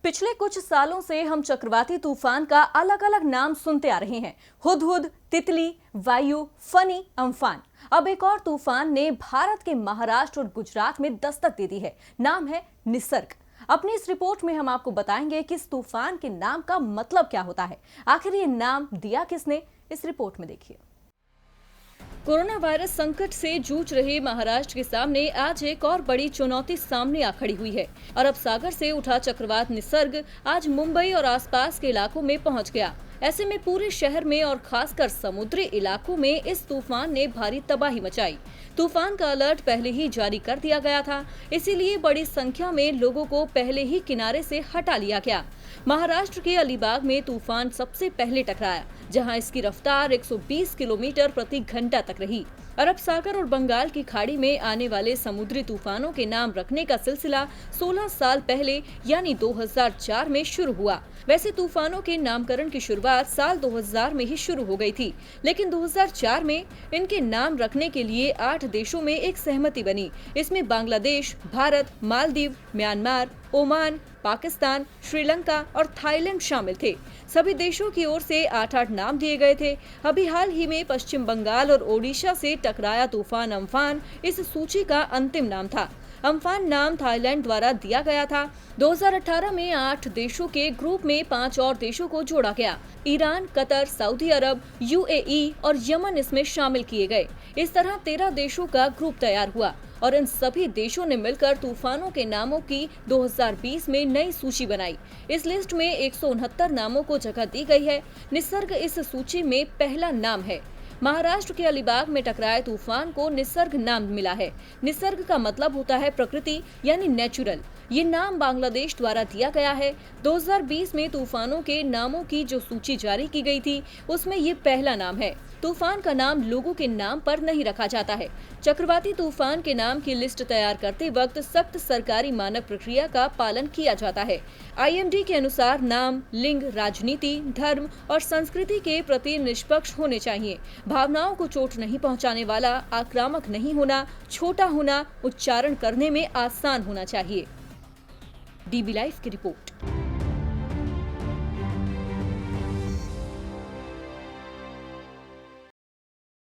पिछले कुछ सालों से हम चक्रवाती तूफान का अलग अलग नाम सुनते आ रहे हैं। हुदहुद, तितली, वायु, फनी, अम्फान। अब एक और तूफान ने भारत के महाराष्ट्र और गुजरात में दस्तक दे दी है। नाम है निसर्ग। अपनी इस रिपोर्ट में हम आपको बताएंगे कि इस तूफान के नाम का मतलब क्या होता है, आखिर ये नाम दिया किसने। इस रिपोर्ट में देखिए। कोरोना वायरस संकट से जूझ रहे महाराष्ट्र के सामने आज एक और बड़ी चुनौती सामने आ खड़ी हुई है। अरब सागर से उठा चक्रवात निसर्ग आज मुंबई और आसपास के इलाकों में पहुंच गया। ऐसे में पूरे शहर में और खासकर समुद्री इलाकों में इस तूफान ने भारी तबाही मचाई। तूफान का अलर्ट पहले ही जारी कर दिया गया था, इसीलिए बड़ी संख्या में लोगों को पहले ही किनारे से हटा लिया गया। महाराष्ट्र के अलीबाग में तूफान सबसे पहले टकराया, जहां इसकी रफ्तार 120 किलोमीटर प्रति घंटा तक रही। अरब सागर और बंगाल की खाड़ी में आने वाले समुद्री तूफानों के नाम रखने का सिलसिला 16 साल पहले यानी 2004 में शुरू हुआ। वैसे तूफानों के नामकरण की शुरुआत साल 2000 में ही शुरू हो गई थी, लेकिन 2004 में इनके नाम रखने के लिए 8 देशों में एक सहमति बनी। इसमें बांग्लादेश, भारत, मालदीव, म्यांमार, ओमान, पाकिस्तान, श्रीलंका और थाईलैंड शामिल थे। सभी देशों की ओर से 8-8 नाम दिए गए थे। अभी हाल ही में पश्चिम बंगाल और ओडिशा से टकराया तूफान अम्फान इस सूची का अंतिम नाम था। अम्फान नाम थाईलैंड द्वारा दिया गया था। 2018 में 8 देशों के ग्रुप में 5 और देशों को जोड़ा गया। ईरान, कतर, सऊदी अरब, यूएई और यमन इसमें शामिल किए गए। इस तरह 13 देशों का ग्रुप तैयार हुआ और इन सभी देशों ने मिलकर तूफानों के नामों की 2020 में नई सूची बनाई। इस लिस्ट में 169 नामों को जगह दी गई है। निसर्ग इस सूची में पहला नाम है। महाराष्ट्र के अलीबाग में टकराए तूफान को निसर्ग नाम मिला है। निसर्ग का मतलब होता है प्रकृति यानी नेचुरल। ये नाम बांग्लादेश द्वारा दिया गया है। 2020 में तूफानों के नामों की जो सूची जारी की गई थी, उसमें ये पहला नाम है। तूफान का नाम लोगों के नाम पर नहीं रखा जाता है। चक्रवाती तूफान के नाम की लिस्ट तैयार करते वक्त सख्त सरकारी मानक प्रक्रिया का पालन किया जाता है। आईएमडी के अनुसार नाम लिंग, राजनीति, धर्म और संस्कृति के प्रति निष्पक्ष होने चाहिए। भावनाओं को चोट नहीं पहुंचाने वाला, आक्रामक नहीं होना, छोटा होना, उच्चारण करने में आसान होना चाहिए। डीबी लाइव की रिपोर्ट।